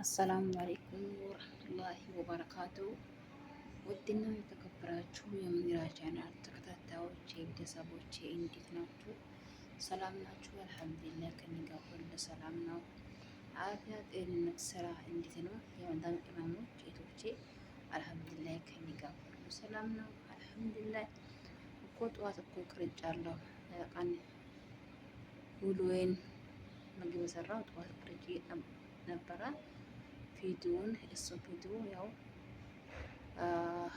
አሰላሙ አለይኩም ወረህመቱላሂ ወበረካቱ። ውድና የተከበራችሁ የሙኒራ ቻናል ተከታታዮች ቤተሰቦቼ እንዴት ናችሁ? ሰላም ናችሁ? አልሐምዱሊላህ ከእኔ ጋር ሁሉ ሰላም ነው። አፍያ፣ ጤንነት፣ ስራ እንዴት ነው? የመዳም ቅመሞች እህቶቼ አልሐምዱሊላህ ከእኔ ጋር ሁሉ ሰላም ነው። አልሐምዱሊላህ እኮ ጠዋት እኮ ቅርጫለሁ ቀን ውሎዬን ምግብ የሰራው ጠዋት ቅርጬ ነበረ። ቪዲዮን እሱ ቪዲዮ ያው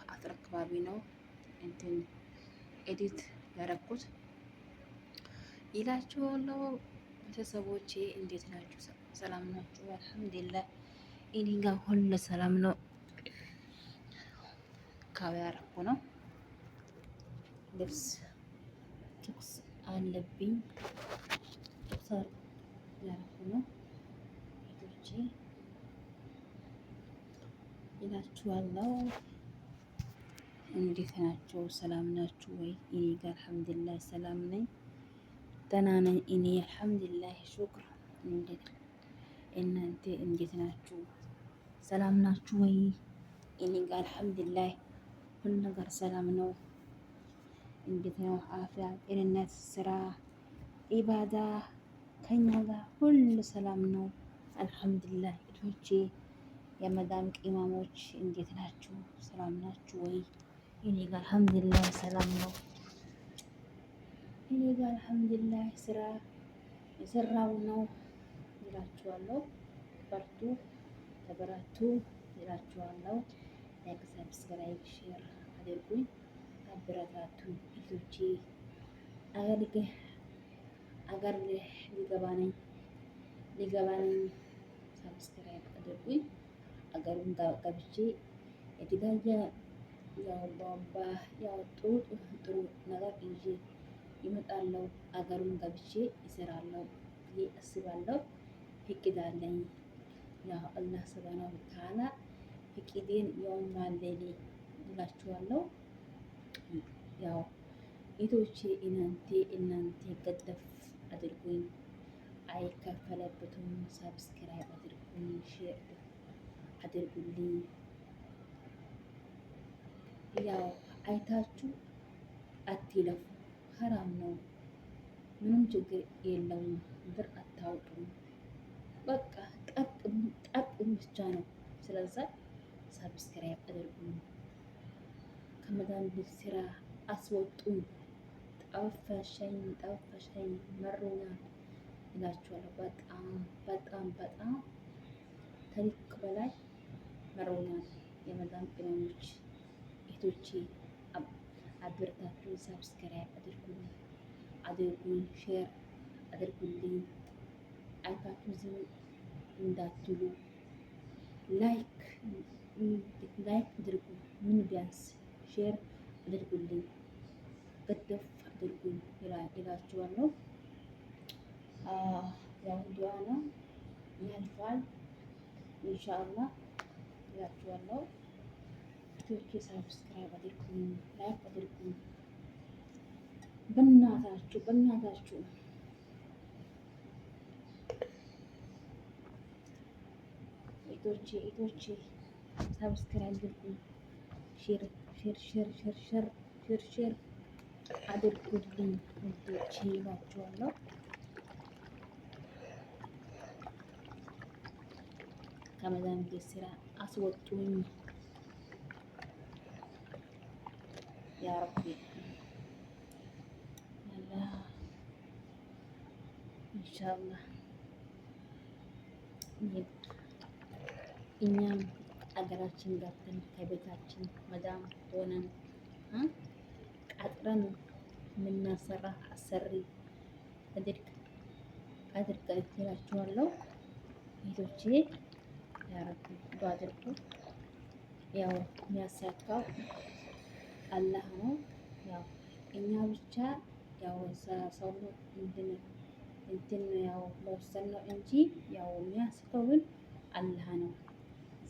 አጥር አካባቢ ነው እንትን ኤዲት ያረኩት ይላችኋለሁ። ቤተሰቦቼ እንዴት ናችሁ? ሰላም ናችሁ? አልሐምዱሊላህ እኔ ጋር ሁሉ ሰላም ነው። ካባ ያረኩ ነው። ልብስ ትኩስ አለብኝ ያረኩ ነው ቤቶቼ ይላችኋለሁ። እንዴት ናችሁ? ሰላም ናችሁ ወይ? እኔ ጋር አልሐምዱሊላህ ሰላም ነኝ፣ ደህና ነኝ እኔ አልሐምዱሊላህ ሹክር። እናንተ እንዴት ናችሁ? ሰላም ናችሁ ወይ? እኔ ጋር አልሐምዱሊላህ ሁሉ ነገር ሰላም ነው። እንዴት ነው አፍያ፣ ጤንነት፣ ስራ፣ ኢባዳ ከኛ ጋር ሁሉ ሰላም ነው አልሐምዱሊላህ። እህቶቼ የመዳም ቅመሞች እንዴት ናችሁ? ሰላም ናችሁ ወይ? እኔ ጋር አልሐምዱሊላህ ሰላም ነው። እኔ ጋር አልሐምዱሊላህ ስራ የሰራው ነው ይላችኋለሁ። በርቱ ተበራቱ ይላችኋለሁ። ላይክ፣ ሰብስክራይብ፣ ሼር አድርጉኝ፣ አበረታቱኝ እህቶቼ። አገር ሊገባ ነኝ ሰብስክራይብ አድርጉኝ። አገሩን ገብቼ የተለያየ ያው ጥሩ ነገር ይዤ ይመጣለሁ። አገሩን ገብቼ ይሰራለሁ ብዬ አስባለሁ። ፍቅድ አለኝ። ያው አላህ ሱብሃነሁ ወተዓላ ፍቅዴን ያሟላልኝ እላችኋለሁ። ያው እህቶቼ እናንተ ገደፍ አድርጉኝ፣ አይከፈለበትም። ሰብስክራይብ አድርጉኝ፣ ሼር አድርጉልኝ። ያው አይታችሁ አትለፉ፣ ሀራም ነው። ምንም ችግር የለውም። ብር አታውጡም። በቃ ጠብቁኝ ብቻ ነው። ስለዛ ሰብስክራይብ አድርጉኝ። ከመዳን ቤት ስራ አስወጡኝ። ጠፈሸኝ መሮኛል እላችኋለሁ። በጣም ከልክ በላይ መሮኛል። የመዳም ቅመሞች እህቶቼ አበረታቱኝ፣ ሰብስክራይብ አድርጉኝ፣ ሼር አድርጉልኝ። አይታችሁ ዝም እንዳትሉ፣ ላይክ አድርጉ። ምን ቢያንስ ሼር አድርጉልኝ፣ ገደፍ አድርጉኝ ይላችኋለሁ። ያው ዱዓ ነው ያልፋል ኢንሻአላህ ይላችኋለሁ። ቲክቶክ ሰብስክራይብ አድርጉኝ፣ ላይክ አድርጉኝ። በእናታችሁ ኢቶቼ ሰብስክራይብ አድርጉኝ፣ ሼር አድርጉልኝ ውዶቼ ይላችኋለሁ። ከመዳም ቤት ስራ አስወጡኝ ያ ረቢ። ኢንሻአላህ እኛም አገራችን ገብተን ከቤታችን መዳም ሆነን ቀጥረን የምናሰራ አሰሪ አድርገን እላችኋለሁ። ቤቶቼ ያረብ ዱዓ አድርጉ። ያው የሚያሳካው አላህ ነው። ያው እኛ ብቻ ያው ሰው እንትን ያው መወሰን ነው እንጂ ያው የሚያስተውን አላህ ነው።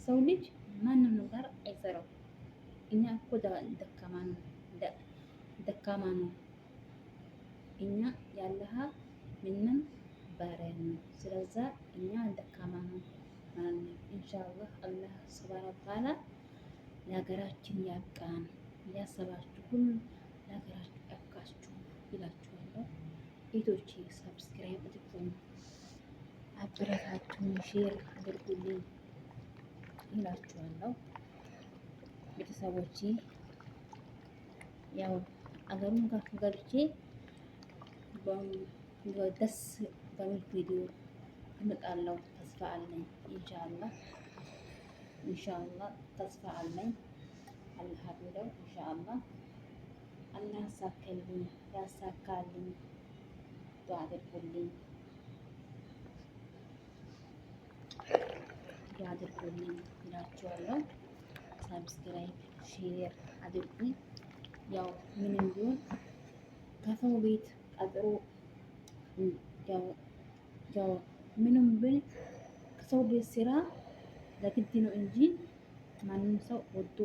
ሰው ልጅ ማንም ነገር አይሰራው። እኛ እኮ ደካማ ነው። እኛ ያለሃ ምንም ባሪያ ነው። ስለዛ እኛ ደካማ ነው ማለት ነው። ኢንሻአላህ አላህ ሱብሃነሁ ወተዓላ ለሀገራችን ያብቃን። ያሰባችሁ ሁሉ ለሀገራችሁ ያብቃችሁ ይላችኋለሁ። ቤቶቼ ሰብስክራይብ አድርጉኝ፣ አበረታቱኝ፣ ሼር አድርጉልኝ ይላችኋለሁ። ቤተሰቦቼ ያው አገሩን ገብቼ ደስ በሚል ቪዲዮ እመጣለሁ። ተስፋ አለኝ። ኢንሻአላህ ተስፋ አለኝ። አላህ ብለው ኢንሻአላህ አላህ ያሳካልኝ። ዱዓ አድርጉልኝ ይላችኋለሁ። ሰብስክራይብ ሼር አድርጉኝ። ያው ምንም ቢሆን ከሰው ቤት ቀጥሮ ያው ምንም ብል ከሰው ቤት ስራ ለግድ ነው እንጂ ማንም ሰው ወዶ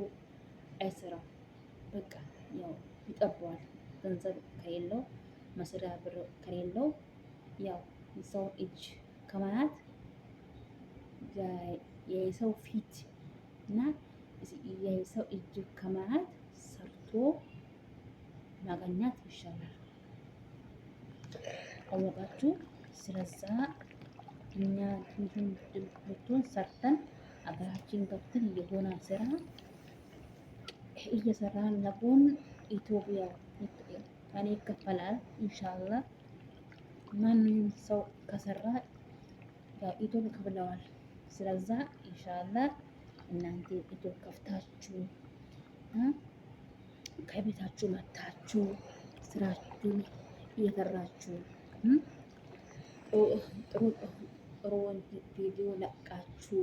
አይሰራም። በቃ ያው ይጠባዋል። ገንዘብ ከሌለው መስሪያ ብር ከሌለው ያው የሰው እጅ ከማያት የሰው ፊት እና የሰው እጅ ከማያት ሰርቶ ማገኛት ይሻላል። አወቃችሁ? ስለዛ እኛ ትንሹን ድርጅቱን ሰርተን አገራችን ገብተን የሆነ ስራ እየሰራን ነቦን ኢትዮጵያ እኔ ይከፈላል ኢንሻአላህ። ማንም ሰው ከሰራ ኢትዮጵያ ከፍለዋል። ስለዛ ኢንሻአላህ እናንተ ኢትዮጵያ ከፍታችሁ ከቤታችሁ መታችሁ ስራችሁን እየሰራችሁ ጥሩ ቪዲዮ ለቃችሁ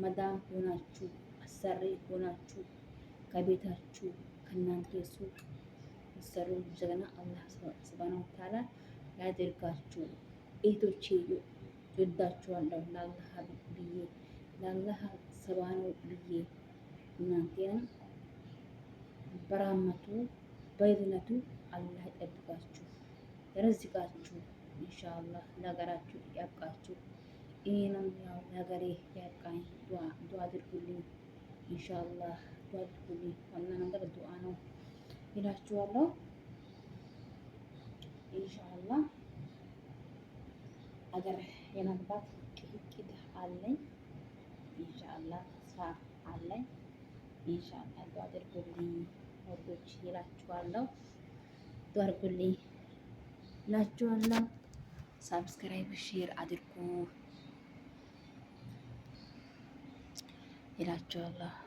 መዳም ሆናችሁ አሰሪ ሆናችሁ ከቤታችሁ ከእናንተ ሱቅ ሰሩ ጀግና አላህ ሱብሃነሁ ወተዓላ ያድርጋችሁ። እህቶቼ ወዳችኋለሁ። ለአላህ ብዬ ለአላህ ሱብሃነሁ ብዬ እናንተንም በራመቱ በይዝነቱ አላህ ይጠብቃችሁ፣ ይረዝቃችሁ። ኢንሻአላህ ለሀገራችሁ ያብቃችሁ። ይሄንም ያው ለሀገሬ ያብቃኝ። ዱዓ አድርጉልኝ ኢንሻአላህ፣ ዱዓ አድርጉልኝ። ዋና ነገር ዱዓ ነው ይላችኋለሁ። ኢንሻአላህ አገር የመግባት እቅድ አለኝ። ኢንሻአላህ ተስፋ አለኝ። ኢንሻአላህ ዱዓ አድርጉልኝ ወዶች ይላችኋለሁ። ዱዓ አድርጉልኝ ይላችኋለሁ። ሳብስክራይብ ሼር አድርጉ ይላችኋለሁ።